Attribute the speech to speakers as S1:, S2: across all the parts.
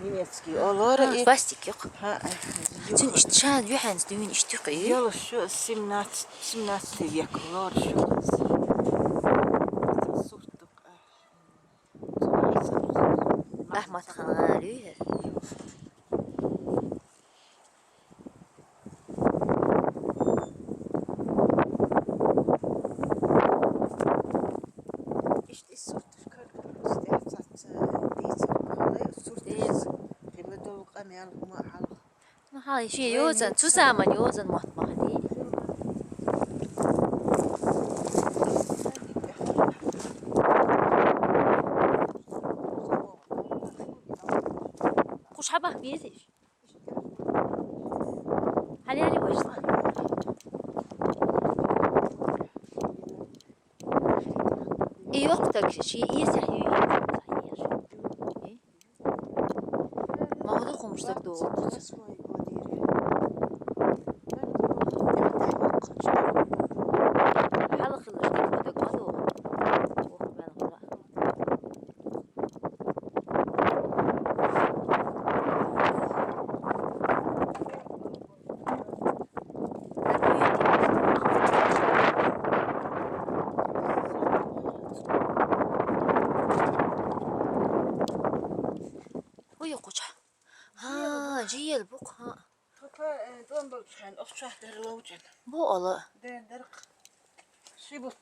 S1: Немецкий. Олара и...
S2: Пластик yok.
S1: Ha,
S2: Sen işte şan yuhans düğün işte yok.
S1: Yol şu 17 vek. Олар şu. Surtuk.
S2: Ahmet Khan'a diyor.
S1: İşte surtuk kalkıyoruz. Dehsat diyecek. Surtuk. Kıymet oluk amel ma hal.
S2: Ha şey yozan zusammen yozan macht mal die. Kuş habah biyetiş. Hadi hadi başla. Yok da şey iyi sahibi. Ma o da konuştuk doğru. Uyu koca. Ha, ciyel bu ha.
S1: Don buluşan, okçah derlaucan.
S2: Bu ala.
S1: Derk. Şibut.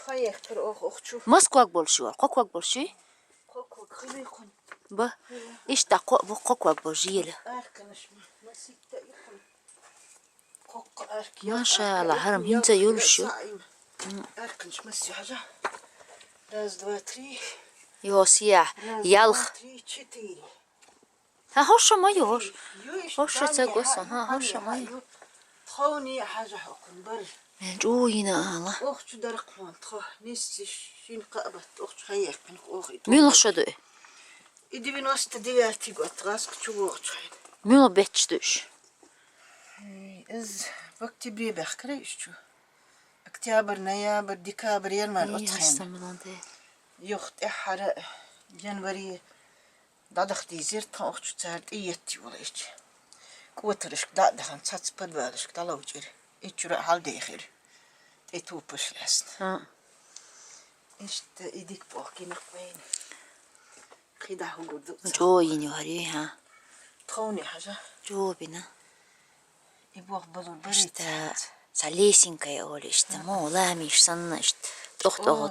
S1: Hayektir okçu.
S2: Moskva bolşuyor. Kokvak bolşuyor.
S1: Kokuk kıykın.
S2: Bu işte bu kokvak bolşuyor.
S1: Arkadaşım. Masitte yıkın. Kok ark.
S2: Maşallah haram hince yoluşuyor.
S1: Arkadaş masyaja. Раз, два, три.
S2: Yo siyah. Yalh. Ha hoş ama yoş. Hoş çek olsun. Ha hoş ama yoş.
S1: تخوني حاجة حقن بر.
S2: جو yine Allah.
S1: أخت درق وان تخ نسي شين قابت أخت خير من أخي.
S2: Mün hoşadı.
S1: إدي بنوست دياتي قط غاسك شو أخت خير.
S2: Mün betçtüş.
S1: إز وقت بيبخ كريش شو. أكتوبر نيابر ديكابر يرمال أتخين. يخت إحرق جنوري دادختي زرت أخت صارت إيتي ولا إيش. Kuatarışk da dahan çatspad varışk da lavcır. İçüre hal değişir. Etu pışlasın.
S2: Ha.
S1: İşte idik bakınak beyin. Kida hugudu.
S2: Jo yine var ya ha.
S1: Tavni haja.
S2: Jo bina.
S1: İbok balur bari.
S2: İşte salesin kaya öyle işte. Moğlamış sana işte. Tohtoğu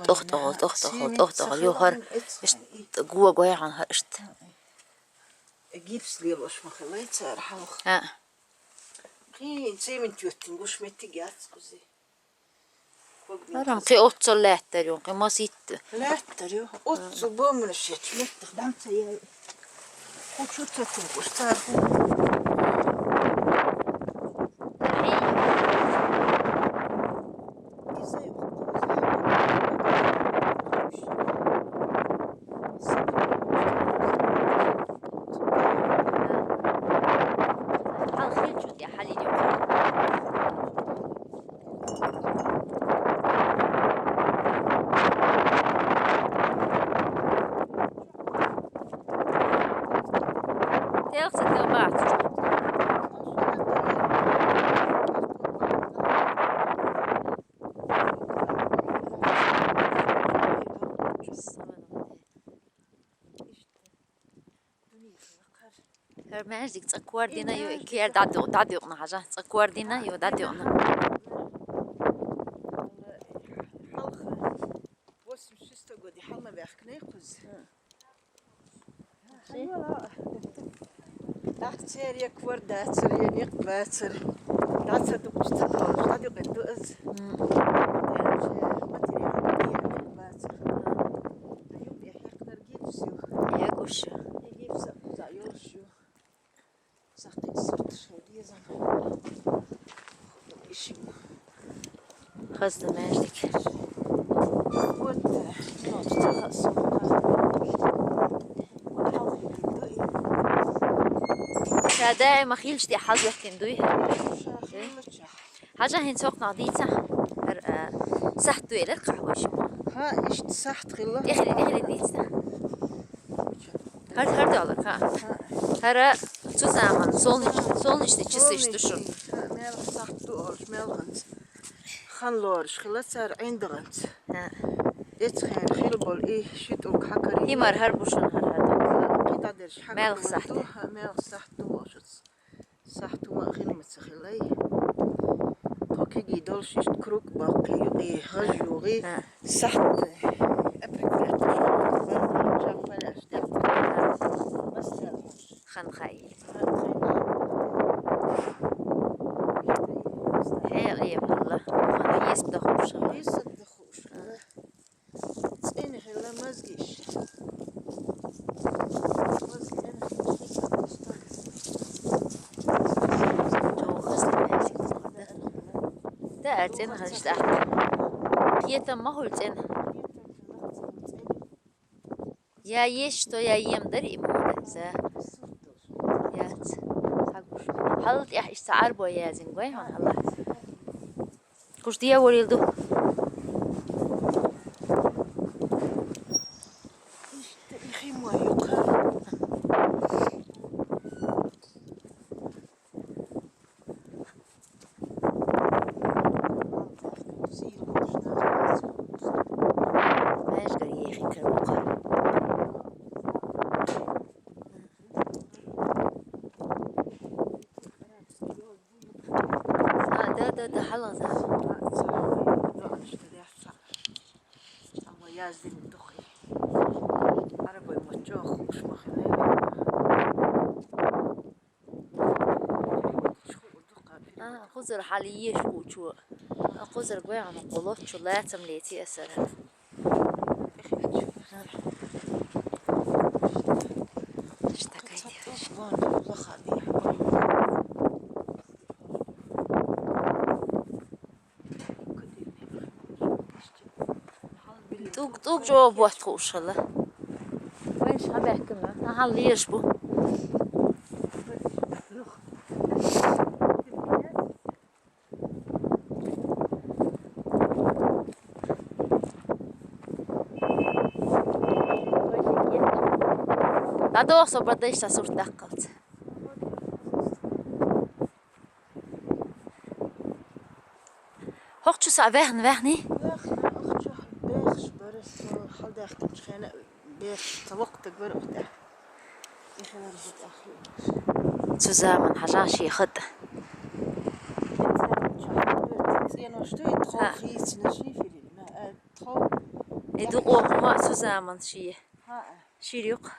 S2: yuhar. İşte guva goyan ha işte.
S1: Gips liyoş mahalay çar halk.
S2: Ha.
S1: Ki zemin tüyttin guş metti gats kuzi.
S2: Aram ki otsal lätter yok. Ama sitte.
S1: Lätter jo. Otsu bomunu şeç metti. Dansa ya. Kuçu tutun guş çar.
S2: Hermezdik tsakwar dina yo ikiyer dadi ona haja tsakwar dina yo dadi ona.
S1: 86 года حالنا بيحكي قز. أختار يكبر داتر ينيق باتر. داتر دوكش تطلع قد يقدو أز.
S2: Ya kuş. Hızlı merdik. شاداعي ما خيلش دي حظ يحكي ندويها حاجة هين سوق نعديتها سحتو إلى القهوة شو
S1: ها إيش تسحت خلا
S2: دخلي ديتها Her de alır ha. Her şu zaman solun işte çisi işte şu.
S1: Mel sahtı olur, melgant. Xan lor, şıla sar indgant.
S2: Ha.
S1: Etxen xil bol şit ul hakari.
S2: Himar her buşun her.
S1: Qitader şhaq.
S2: Mel sahtı.
S1: Mel sahtı olur. Sahtı ma xil metsxilay. Toki dol şist kruk baqi yuqi hajuri. Sahtı. Eprekret. Çapalaş. Masal.
S2: Xan xayil. Hey iyi valla. Bana yes bir de hoş.
S1: Yesad خوش. Tseni xila mazgish.
S2: Çok hızlı belki. Da erten işte. Piyeta mahul sen. Ya yeş to ya yem der imode. Ya. Halit ya işte arbo yazın koy Allah. Kuş diye vurildu.
S1: İşte ihim var yok.
S2: Mecbur yeğin kırmızı. Da halan da.
S1: Ama yazdım dokey. Arabayı mı çok hoş makine.
S2: خزر حاليش وشو خزر قوي عن قلوب شو لا تمليتي أسرع دوق جواب وقت خوش الله وين شابه كمان حاليش بو هذا وصل بديش تصور دقت هوك شو سافهن وهني zusammen حاجة شي خد يدوقوا ما zusammen شي شيريق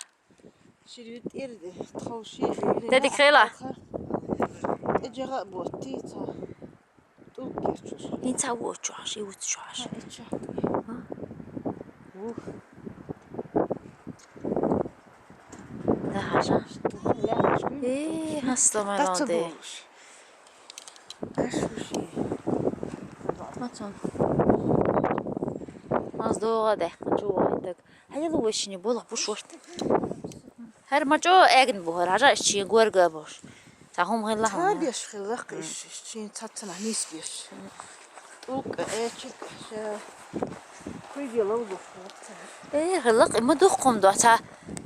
S1: شريت إرده تخوشي
S2: تدي خيلا
S1: إجراء بوتي تا تلقي شوش
S2: انت وتشوش وتشوش ده حاجة ايه هسه ملادي
S1: أشوشي
S2: ماتون az doğu da çoğunluk hayal uğraşını bola boş vart her maço egin bu haraca işçi görgü boş tahum hella ha
S1: تابيش خلق إيش تاتنا نسبيش أوك إيشك كويدي لو
S2: ايه hıllık ima dokum da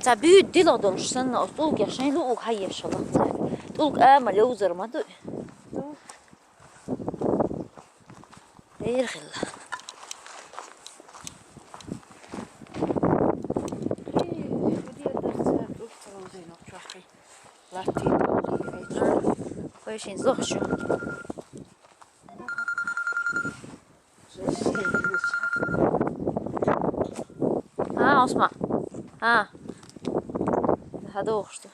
S2: ta büyük dil adoluşsan otul yaşayın lu hayır şalak tul ama lozer ma do ايه hıllık كويشين زوج شو ها اسمع ها هذا وخشته